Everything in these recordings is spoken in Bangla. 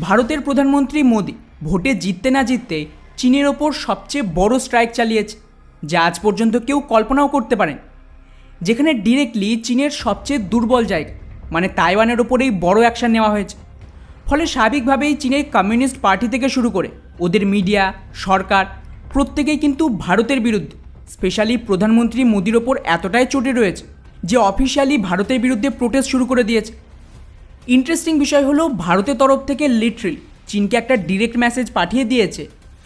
ভারতের প্রধানমন্ত্রী মোদি ভোটে জিততে না জিততে চীনের ওপর সবচেয়ে বড় স্ট্রাইক চালিয়েছে, যা আজ পর্যন্ত কেউ কল্পনাও করতে পারেন। যেখানে ডিরেক্টলি চীনের সবচেয়ে দুর্বল জায়গা মানে তাইওয়ানের ওপরেই বড় অ্যাকশন নেওয়া হয়েছে। ফলে স্বাভাবিকভাবেই চীনের কমিউনিস্ট পার্টি থেকে শুরু করে ওদের মিডিয়া, সরকার প্রত্যেকেই কিন্তু ভারতের বিরুদ্ধে, স্পেশালি প্রধানমন্ত্রী মোদির ওপর এতটাই চটে রয়েছে যে অফিসিয়ালি ভারতের বিরুদ্ধে প্রোটেস্ট শুরু করে দিয়েছে। ইন্টারেস্টিং বিষয় হলো ভারতের তরফ থেকে লিটারালি চীনকে একটা ডিরেক্ট মেসেজ পাঠিয়ে দিয়েছে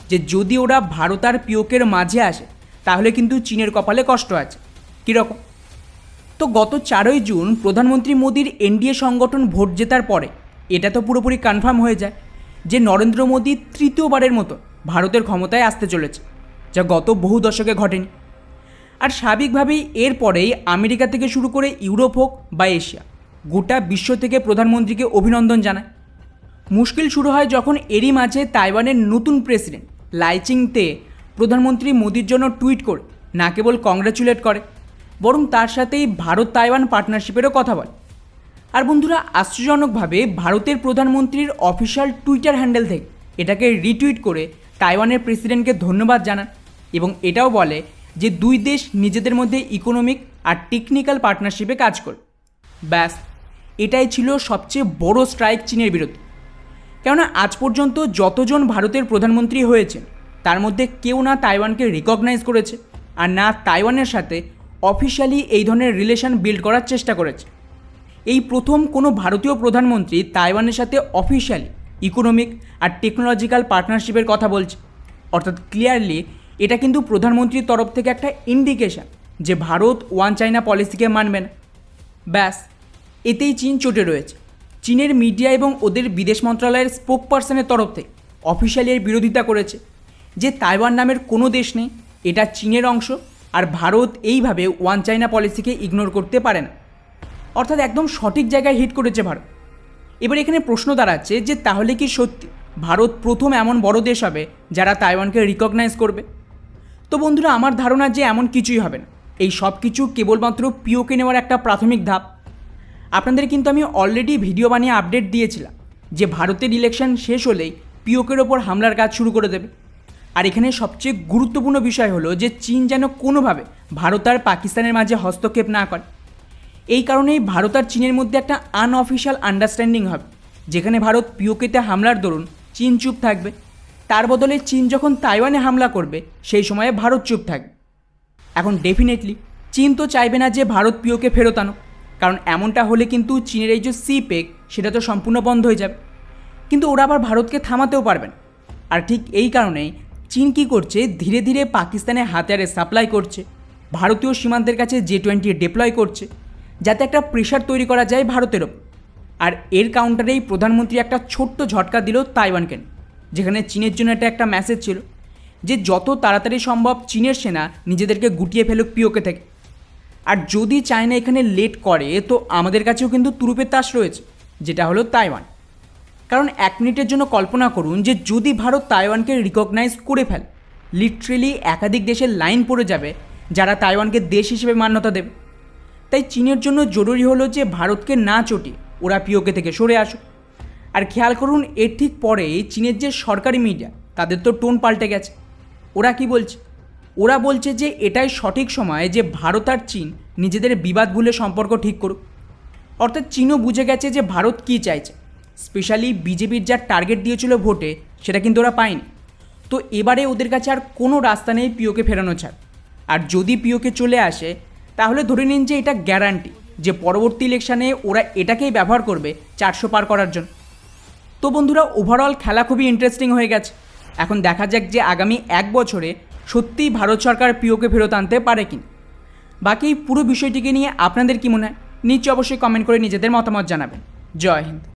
যে যদি ওরা ভারত আর পিওকের মাঝে আসে তাহলে কিন্তু চীনের কপালে কষ্ট আছে। কীরকম? তো গত 4ই জুন প্রধানমন্ত্রী মোদির এনডিএ সংগঠন ভোট জেতার পরে এটা তো পুরোপুরি কনফার্ম হয়ে যায় যে নরেন্দ্র মোদি তৃতীয়বারের মতো ভারতের ক্ষমতায় আসতে চলেছে, যা গত বহু দশকে ঘটেনি। আর স্বাভাবিকভাবেই এরপরেই আমেরিকা থেকে শুরু করে ইউরোপ হোক বা এশিয়া, গোটা বিশ্ব থেকে প্রধানমন্ত্রীকে অভিনন্দন জানায়। মুশকিল শুরু হয় যখন এরই মাঝে তাইওয়ানের নতুন প্রেসিডেন্ট লাই চিং-তে প্রধানমন্ত্রী মোদির জন্য টুইট করে না কেবল কংগ্রাচুলেট করে, বরং তার সাথেই ভারত তাইওয়ান পার্টনারশিপেরও কথা বলে। আর বন্ধুরা, আশ্চর্যজনকভাবে ভারতের প্রধানমন্ত্রীর অফিসিয়াল টুইটার হ্যান্ডেল থেকে এটাকে রিটুইট করে তাইওয়ানের প্রেসিডেন্টকে ধন্যবাদ জানান এবং এটাও বলে যে দুই দেশ নিজেদের মধ্যে ইকোনমিক আর টেকনিক্যাল পার্টনারশিপে কাজ করে। ব্যাস, এটাই ছিল সবচেয়ে বড় স্ট্রাইক চীনের বিরুদ্ধে। কেননা আজ পর্যন্ত যতজন ভারতের প্রধানমন্ত্রী হয়েছেন তার মধ্যে কেউ না তাইওয়ানকে রিকগনাইজ করেছে আর না তাইওয়ানের সাথে অফিসিয়ালি এই ধরনের রিলেশন বিল্ড করার চেষ্টা করেছে। এই প্রথম কোনো ভারতীয় প্রধানমন্ত্রী তাইওয়ানের সাথে অফিসিয়ালি ইকোনমিক আর টেকনোলজিক্যাল পার্টনারশিপের কথা বলছে। অর্থাৎ ক্লিয়ারলি এটা কিন্তু প্রধানমন্ত্রীর তরফ থেকে একটা ইন্ডিকেশন যে ভারত ওয়ান চায়না পলিসিকে মানবে না। ব্যাস, এতেই চীন চটে রয়েছে। চীনের মিডিয়া এবং ওদের বিদেশ মন্ত্রণালয়ের স্পোক পার্সনের তরফ থেকে অফিসিয়ালি এর বিরোধিতা করেছে যে তাইওয়ান নামের কোনো দেশ নেই, এটা চীনের অংশ আর ভারত এইভাবে ওয়ান চায়না পলিসিকে ইগনোর করতে পারে না। অর্থাৎ একদম সঠিক জায়গায় হিট করেছে ভারত। এবার এখানে প্রশ্ন দাঁড়াচ্ছে যে তাহলে কি সত্যি ভারত প্রথম এমন বড় দেশ হবে যারা তাইওয়ানকে রিকগনাইজ করবে? তো বন্ধুরা, আমার ধারণা যে এমন কিছুই হবে না। এই সব কিছু কেবলমাত্র পিওকে নেওয়ার একটা প্রাথমিক ধাপ। আপনাদের কিন্তু আমি অলরেডি ভিডিও বানিয়ে আপডেট দিয়েছিলাম যে ভারতের ইলেকশন শেষ হলেই পিওকের ওপর হামলার কাজ শুরু করে দেবে। আর এখানে সবচেয়ে গুরুত্বপূর্ণ বিষয় হলো যে চীন যেন কোনোভাবে ভারত আর পাকিস্তানের মাঝে হস্তক্ষেপ না করে। এই কারণেই ভারত আর চীনের মধ্যে একটা আনঅফিশিয়াল আন্ডারস্ট্যান্ডিং হবে, যেখানে ভারত পিওকেতে হামলার দরুন চীন চুপ থাকবে, তার বদলে চীন যখন তাইওয়ানে হামলা করবে সেই সময়ে ভারত চুপ থাকবে। এখন ডেফিনেটলি চীন তো চাইবে না যে ভারত পিওকে ফেরত আনো, কারণ এমনটা হলে কিন্তু চীনের এই যে সিপেক সেটা তো সম্পূর্ণ বন্ধ হয়ে যাবে। কিন্তু ওরা আবার ভারতকে থামাতেও পারবেন। আর ঠিক এই কারণেই চীন কী করছে, ধীরে ধীরে পাকিস্তানে হাতিয়ারের সাপ্লাই করছে, ভারতীয় সীমান্তের কাছে J-20 ডিপ্লয় করছে, যাতে একটা প্রেশার তৈরি করা যায় ভারতের ওপর। আর এর কাউন্টারেই প্রধানমন্ত্রী একটা ছোট্ট ঝটকা দিল তাইওয়ানকে, যেখানে চীনের জন্য এটা একটা মেসেজ ছিল যে যত তাড়াতাড়ি সম্ভব চীনের সেনা নিজেদেরকে গুটিয়ে ফেলুক পিওকে থেকে। আর যদি চায়না এখানে লেট করে তো আমাদের কাছেও কিন্তু তুরুপের তাস রয়েছে, যেটা হলো তাইওয়ান। কারণ 1 মিনিটের জন্য কল্পনা করুন যে যদি ভারত তাইওয়ানকে রিকগনাইজ করে ফেলে, লিটারেলি একাধিক দেশের লাইন পড়ে যাবে যারা তাইওয়ানকে দেশ হিসেবে মান্যতা দেবে। তাই চীনের জন্য জরুরি হলো যে ভারতকে না চটিয়ে ওরা পিওকে থেকে সরে আসুক। আর খেয়াল করুন, এর ঠিক পরে চীনের যে সরকারি মিডিয়া তাদের তো টোন পাল্টে গেছে। ওরা কি বলছে? ওরা বলছে যে এটাই সঠিক সময় যে ভারত আর চীন নিজেদের বিবাদ ভুলে সম্পর্ক ঠিক করুক। অর্থাৎ চীনও বুঝে গেছে যে ভারত কী চাইছে। স্পেশালি বিজেপির যা টার্গেট দিয়েছিল ভোটে, সেটা কিন্তু ওরা পায়নি। তো এবারে ওদের কাছে আর কোনো রাস্তা নেই পিওকে ফেরানো ছাড়া। আর যদি পিওকে চলে আসে তাহলে ধরে নিন যে এটা গ্যারান্টি যে পরবর্তী ইলেকশানে ওরা এটাকেই ব্যবহার করবে 400 পার করার জন্য। তো বন্ধুরা, ওভারঅল খেলা খুবই ইন্টারেস্টিং হয়ে গেছে। এখন দেখা যাক যে আগামী 1 বছরে সত্যিই ভারত সরকার পিওকে ফেরত আনতে পারে কিনা। বাকি পুরো বিষয়টিকে নিয়ে আপনাদের কী মনে হয় নিচে অবশ্যই কমেন্ট করে নিজেদের মতামত জানাবেন। জয় হিন্দ।